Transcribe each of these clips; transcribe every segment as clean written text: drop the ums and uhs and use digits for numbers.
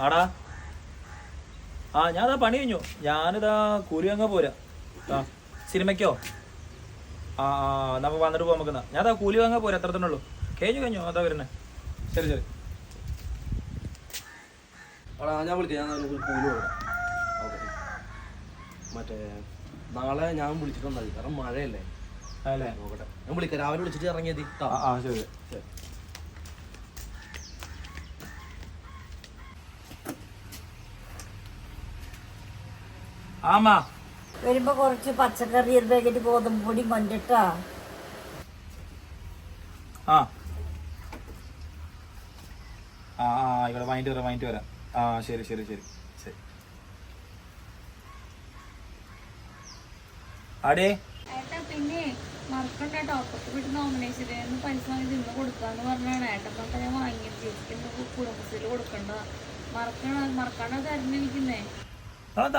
ആടാ ഞാനതാ പണി കഴിഞ്ഞു. ഞാനിതാ കൂലി വാങ്ങാൻ പോരാ. സിനിമയ്ക്കോ? നമ്മ വന്നിട്ട് പോകാൻ നോക്കുന്ന. ഞാനതാ കൂലി വാങ്ങാൻ പോരാ, അത്ര തന്നെ ഉള്ളൂ. കഴിഞ്ഞു അതാ വരുന്നേ. ശരി. ഞാൻ വിളിക്കാം. ഞാൻ കൂലി മറ്റേ നാളെ ഞാൻ വിളിച്ചിട്ടുണ്ടായി, കാരണം മഴയല്ലേ. അല്ലേ, നോക്കട്ടെ. ഞാൻ വിളിക്കാം, രാവിലെ വിളിച്ചിട്ട് ഇറങ്ങിയത്. ശരി. ആമാ വരുമ്പോ കുറച്ച് പച്ചക്കറി ഒരു പാക്കറ്റ് ഗോതമ്പ് പൊടി കൊണ്ടിട്ടാ. ഇവിടെ വാങ്ങിട്ട് വരാം. ശരി. ആടേ പിന്നെ മറക്കണ്ട കേട്ടോ, അപ്പുറത്ത് വീട്ടിൽ നോമിനേഷൻ പൈസ വാങ്ങി ഇന്ന് കൊടുക്കാന്ന് പറഞ്ഞാണ് ഏട്ടനൊക്കെ ഞാൻ വാങ്ങിയത്. ചേച്ചിക്ക് കുടുംബശ്രീയിൽ കൊടുക്കണ്ട, മറക്കാണ്ട് തരുന്നിരിക്കുന്നേ.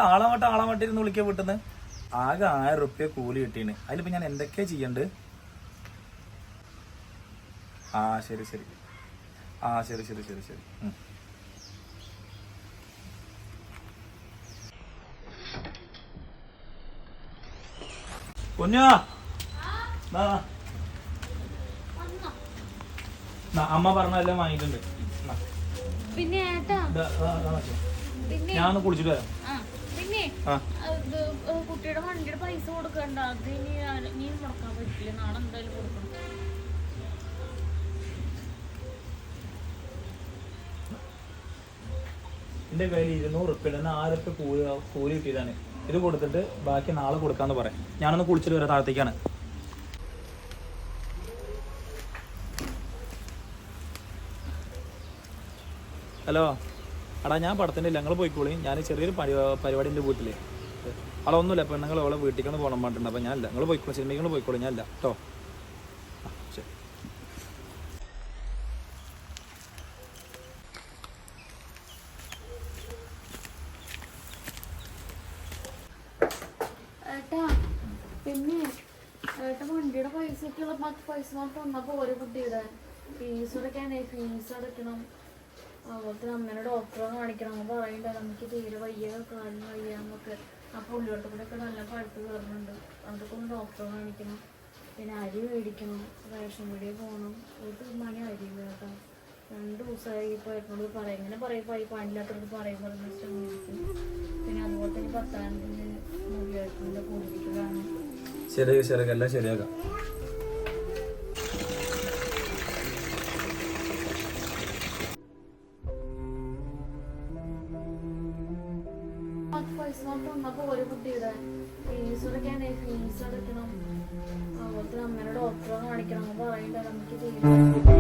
ആളാമട്ടിരുന്ന് വിളിക്കാൻ വിട്ടുന്ന് ആകെ 1000 റുപ്യ കൂലി കിട്ടീന്. അതിലിപ്പോ ഞാൻ എന്തൊക്കെയാ ചെയ്യണ്ട്? ശരി. ശരി. കുഞ്ഞാ അമ്മ പറഞ്ഞെല്ലാം വാങ്ങിയിട്ടുണ്ട്. പിന്നെ ഏട്ടാ ഞാൻ ഒന്ന് കുളിച്ചിട്ട് വരാം. പിന്നെ കുട്ടിയുടെ വണ്ടിയുടെ പൈസ കൊടുക്കണ്ട, അത് നീ മുടക്കാൻ പറ്റില്ല, നാളെ എന്തായാലും കൊടുക്കണം. എന്റെ കയ്യിൽ 200 റുപ്യ 4 റുപ്യ കൂലി കിട്ടിയതാണ്. ഇത് കൊടുത്തിട്ട് ബാക്കി നാളെ കൊടുക്കാന്ന് പറയാം. ഞാനൊന്ന് കുളിച്ചിട്ട് വരാം, താഴത്തേക്കാണ്. ഹലോ എടാ, ഞാൻ പടത്തിൻ്റെ ഇല്ല, ഞങ്ങൾ പോയിക്കോളി. ഞാൻ ചെറിയൊരു പരിപാടി എൻ്റെ വീട്ടിൽ. അവിടെ ഒന്നുമില്ല, പെണ്ണുങ്ങൾ അവളെ വീട്ടിലേക്കാണ് പോകണം പറഞ്ഞിട്ടുണ്ട്. അപ്പോൾ ഞാനില്ല, നിങ്ങൾ പോയിക്കോളൂ, സിനിമയ്ക്ക് പോയിക്കോളൂ, ഞാനില്ല കേട്ടോ. ശരി. ഏട്ടാ പിന്നെ ഏട്ടാ വണ്ടിയുടെ പൈസക്കുള്ള പൈസ മാത്രം വന്നപ്പോ ഓരോ കുട്ടിയുടെ ഫീസ് അടയ്ക്കാനേ, ഫീസ് അടയ്ക്കണം. അതുപോലെ അമ്മേനെ ഡോക്ടറെ കാണിക്കണം എന്ന് പറയണ്ട. നമുക്ക് തീരെ കാലിന് വയ്യാന്നൊക്കെ. ആ പുള്ളിയോട്ട് കൂടെ ഒക്കെ നല്ല പഴുത്ത് കയറുന്നുണ്ട്. അതൊക്കെ ഒന്ന് ഡോക്ടറെ കാണിക്കണം. പിന്നെ അരി മേടിക്കണം, റേഷൻ പീടികയിൽ പോകണം. ഒരു മണി അരിയില്ല കേട്ടോ. 2 ദിവസമായി ഇപ്പോൾ എന്നോട് പറയും, ഇങ്ങനെ പറയുമ്പോൾ ഈ പണിയില്ലാത്തവർക്ക് പറയുമ്പോൾ പിന്നെ അതുപോലെ തന്നെ 10,000 മുറിയായിട്ടുള്ള കൂടിപ്പിക്കലാണ്. ശരിയാക്കാം, എല്ലാം ശരിയാക്കാം. പൈസ മാത്രം വന്നപ്പോ ഓരോ കുട്ടിയുടെ ഫീസ് അടയ്ക്കാനേ, ഫീസ് അടയ്ക്കണം. അതുപോലെ അമ്മേനെ ഡോക്ടറെ കാണിക്കണം എന്ന് പറയണ്ട. നമുക്ക് തീരെ